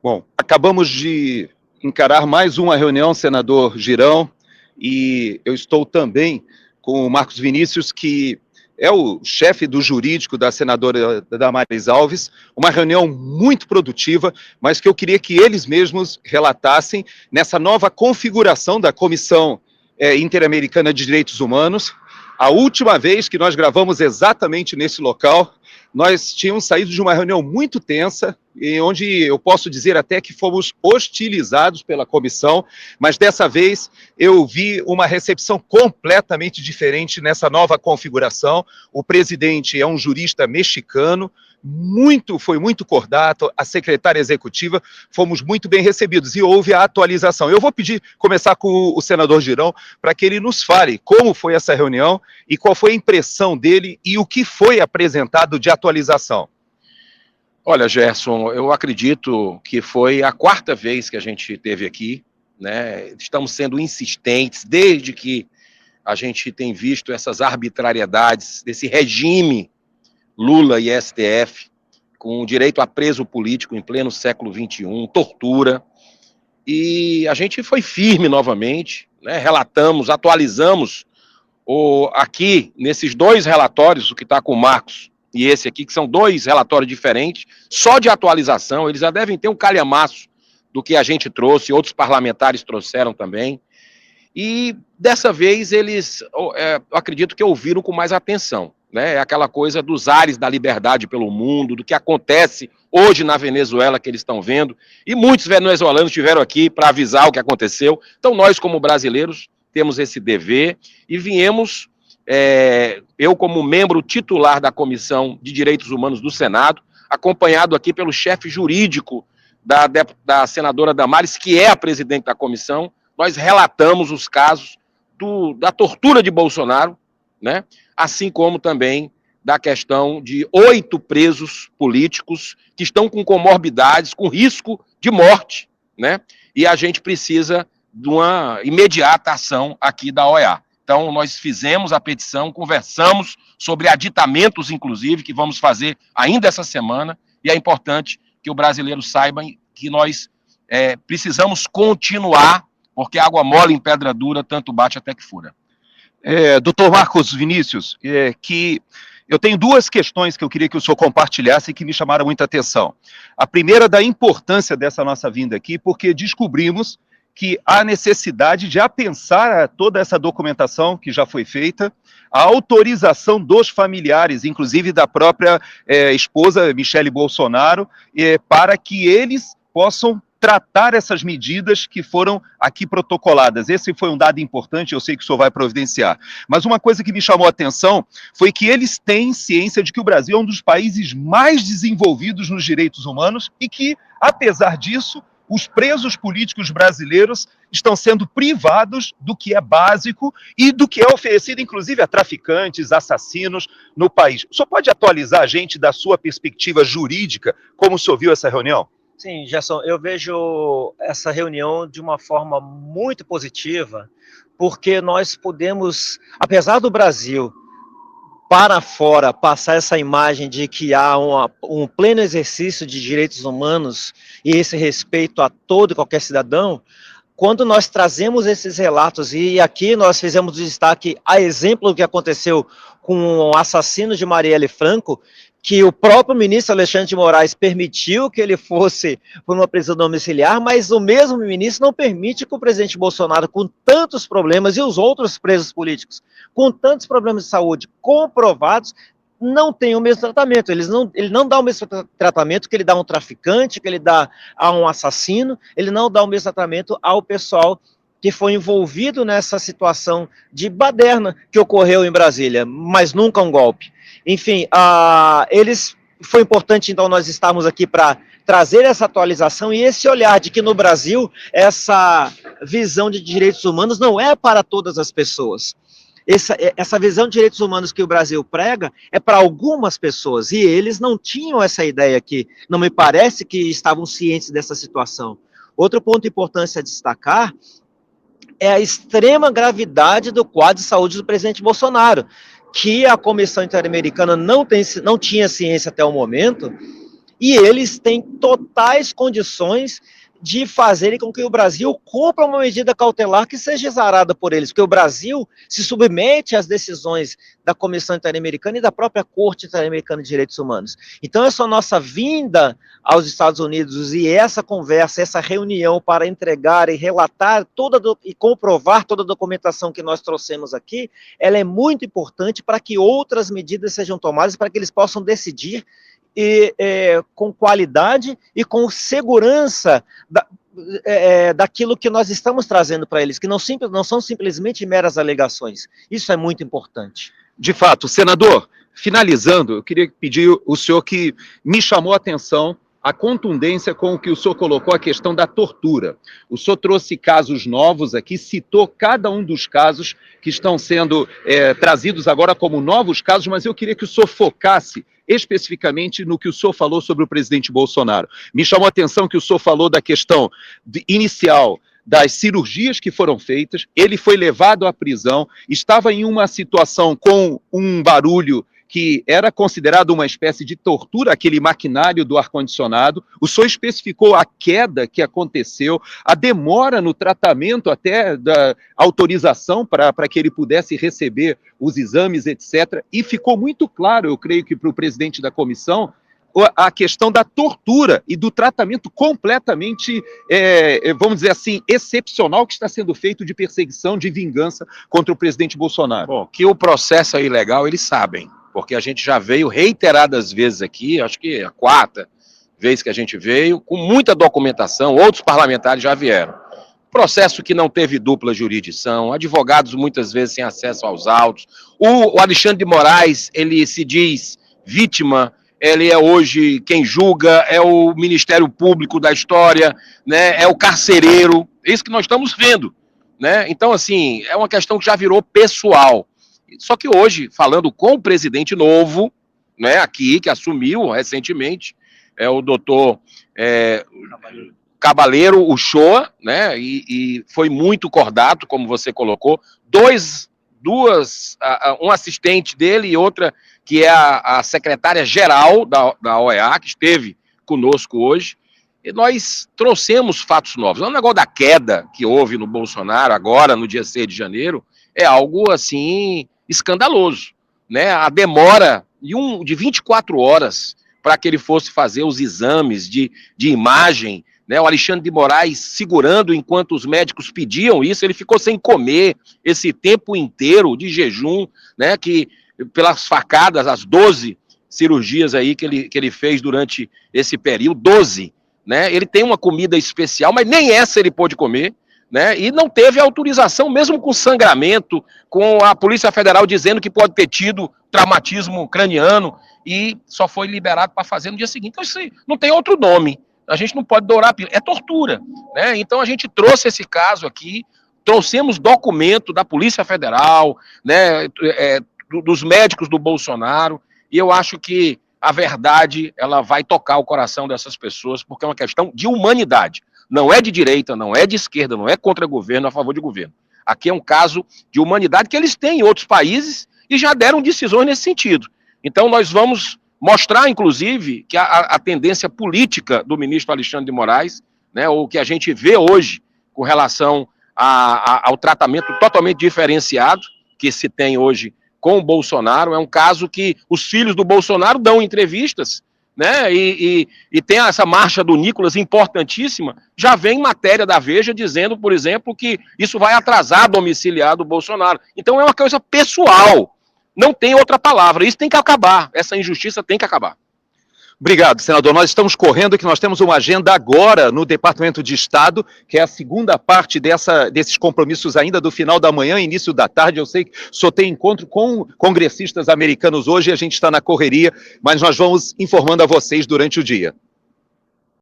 Bom, acabamos de encarar mais uma reunião, senador Girão, e eu estou também com o Marcos Vinícius, que é o chefe do jurídico da senadora Damares Alves, uma reunião muito produtiva, mas que eu queria que eles mesmos relatassem nessa nova configuração da Comissão Interamericana de Direitos Humanos. A última vez que nós gravamos exatamente nesse local, nós tínhamos saído de uma reunião muito tensa, em onde eu posso dizer até que fomos hostilizados pela comissão, mas dessa vez eu vi uma recepção completamente diferente nessa nova configuração. O presidente é um jurista mexicano, foi muito cordato, a secretária executiva, fomos muito bem recebidos e houve a atualização. Eu vou começar com o senador Girão, para que ele nos fale como foi essa reunião e qual foi a impressão dele e o que foi apresentado de atualização. Olha, Gerson, eu acredito que foi a quarta vez que a gente esteve aqui, né? Estamos sendo insistentes desde que a gente tem visto essas arbitrariedades desse regime Lula e STF, com direito a preso político em pleno século XXI, tortura, e a gente foi firme novamente, né? Relatamos, atualizamos aqui, nesses dois relatórios, o que está com o Marcos e esse aqui, que são dois relatórios diferentes, só de atualização, eles já devem ter um calhamaço do que a gente trouxe, outros parlamentares trouxeram também, e dessa vez eles, eu acredito que ouviram com mais atenção, né? É aquela coisa dos ares da liberdade pelo mundo, do que acontece hoje na Venezuela que eles estão vendo, e muitos venezuelanos estiveram aqui para avisar o que aconteceu. Então nós, como brasileiros, temos esse dever e viemos, eu como membro titular da Comissão de Direitos Humanos do Senado, acompanhado aqui pelo chefe jurídico da senadora Damares, que é a presidente da comissão. Nós relatamos os casos da tortura de Bolsonaro, né? Assim como também da questão de 8 presos políticos que estão com comorbidades, com risco de morte, né? E a gente precisa de uma imediata ação aqui da OEA. Então, nós fizemos a petição, conversamos sobre aditamentos, inclusive, que vamos fazer ainda essa semana, e é importante que o brasileiro saiba que nós precisamos continuar, porque água mole em pedra dura, tanto bate até que fura. Doutor Marcos Vinícius, que eu tenho duas questões que eu queria que o senhor compartilhasse e que me chamaram muita atenção. A primeira, da importância dessa nossa vinda aqui, porque descobrimos que há necessidade de apensar toda essa documentação que já foi feita, a autorização dos familiares, inclusive da própria esposa Michele Bolsonaro, para que eles possam tratar essas medidas que foram aqui protocoladas. Esse foi um dado importante, eu sei que o senhor vai providenciar. Mas uma coisa que me chamou a atenção foi que eles têm ciência de que o Brasil é um dos países mais desenvolvidos nos direitos humanos e que, apesar disso, os presos políticos brasileiros estão sendo privados do que é básico e do que é oferecido, inclusive, a traficantes, assassinos no país. O senhor pode atualizar a gente da sua perspectiva jurídica, como o senhor viu essa reunião? Sim, Gerson, eu vejo essa reunião de uma forma muito positiva, porque nós podemos, apesar do Brasil para fora passar essa imagem de que há um pleno exercício de direitos humanos e esse respeito a todo e qualquer cidadão, quando nós trazemos esses relatos, e aqui nós fizemos destaque a exemplo do que aconteceu com o assassino de Marielle Franco, que o próprio ministro Alexandre de Moraes permitiu que ele fosse por uma prisão domiciliar, mas o mesmo ministro não permite que o presidente Bolsonaro, com tantos problemas, e os outros presos políticos, com tantos problemas de saúde comprovados, não tem o mesmo tratamento. Ele não dá o mesmo tratamento que ele dá a um traficante, que ele dá a um assassino, ele não dá o mesmo tratamento ao pessoal que foi envolvido nessa situação de baderna que ocorreu em Brasília, mas nunca um golpe. Enfim, foi importante, então, nós estarmos aqui para trazer essa atualização e esse olhar de que no Brasil essa visão de direitos humanos não é para todas as pessoas. Essa visão de direitos humanos que o Brasil prega é para algumas pessoas, e eles não tinham essa ideia aqui. Não me parece que estavam cientes dessa situação. Outro ponto importante a destacar é a extrema gravidade do quadro de saúde do presidente Bolsonaro, que a Comissão Interamericana não tinha ciência até o momento, e eles têm totais condições de fazerem com que o Brasil cumpra uma medida cautelar que seja exarada por eles, porque o Brasil se submete às decisões da Comissão Interamericana e da própria Corte Interamericana de Direitos Humanos. Então, essa nossa vinda aos Estados Unidos e essa conversa, essa reunião para entregar e relatar e comprovar toda a documentação que nós trouxemos aqui, ela é muito importante para que outras medidas sejam tomadas, para que eles possam decidir com qualidade e com segurança daquilo que nós estamos trazendo para eles, que não são simplesmente meras alegações. Isso é muito importante. De fato, senador, finalizando, eu queria pedir o senhor que me chamou a atenção a contundência com o que o senhor colocou a questão da tortura. O senhor trouxe casos novos aqui, citou cada um dos casos que estão sendo trazidos agora como novos casos, mas eu queria que o senhor focasse especificamente no que o senhor falou sobre o presidente Bolsonaro. Me chamou a atenção que o senhor falou da questão inicial das cirurgias que foram feitas, ele foi levado à prisão, estava em uma situação com um barulho que era considerado uma espécie de tortura, aquele maquinário do ar-condicionado. O senhor especificou a queda que aconteceu, a demora no tratamento até da autorização para que ele pudesse receber os exames, etc. E ficou muito claro, eu creio que para o presidente da comissão, a questão da tortura e do tratamento completamente, vamos dizer assim, excepcional que está sendo feito de perseguição, de vingança contra o presidente Bolsonaro. Bom, que o processo é ilegal, eles sabem, porque a gente já veio reiteradas vezes aqui, acho que a 4ª vez que a gente veio, com muita documentação, outros parlamentares já vieram. Processo que não teve dupla jurisdição, advogados muitas vezes sem acesso aos autos. O Alexandre de Moraes, ele se diz vítima, ele é hoje quem julga, é o Ministério Público da história, né, é o carcereiro, é isso que nós estamos vendo, né? Então, assim, é uma questão que já virou pessoal. Só que hoje, falando com o presidente novo, né, aqui, que assumiu recentemente, é o doutor Cabaleiro Uchoa, né, e foi muito cordato, como você colocou, um assistente dele e outra que é a secretária-geral da OEA, que esteve conosco hoje, e nós trouxemos fatos novos. O negócio da queda que houve no Bolsonaro agora, no dia 6 de janeiro, é algo, assim, escandaloso, né? A demora de 24 horas para que ele fosse fazer os exames de imagem, né? O Alexandre de Moraes segurando enquanto os médicos pediam isso, ele ficou sem comer esse tempo inteiro de jejum, né? Que pelas facadas, as 12 cirurgias aí que ele fez durante esse período, 12, né? Ele tem uma comida especial, mas nem essa ele pôde comer, né? E não teve autorização, mesmo com sangramento, com a Polícia Federal dizendo que pode ter tido traumatismo craniano, e só foi liberado para fazer no dia seguinte. Então isso não tem outro nome. A gente não pode dourar a pílula, é tortura, né? Então a gente trouxe esse caso aqui, trouxemos documento da Polícia Federal, né, dos médicos do Bolsonaro, e eu acho que a verdade, ela vai tocar o coração dessas pessoas, porque é uma questão de humanidade. Não é de direita, não é de esquerda, não é contra governo, a favor de governo. Aqui é um caso de humanidade que eles têm em outros países e já deram decisões nesse sentido. Então nós vamos mostrar, inclusive, que a tendência política do ministro Alexandre de Moraes, né, o que a gente vê hoje com relação ao tratamento totalmente diferenciado que se tem hoje com o Bolsonaro, é um caso que os filhos do Bolsonaro dão entrevistas, né, e tem essa marcha do Nicolas importantíssima, já vem matéria da Veja dizendo, por exemplo, que isso vai atrasar a domiciliar do Bolsonaro. Então é uma coisa pessoal, não tem outra palavra, isso tem que acabar, essa injustiça tem que acabar. Obrigado, senador. Nós estamos correndo, que nós temos uma agenda agora no Departamento de Estado, que é a segunda parte desses compromissos ainda do final da manhã, início da tarde. Eu sei que só tem encontro com congressistas americanos hoje e a gente está na correria, mas nós vamos informando a vocês durante o dia.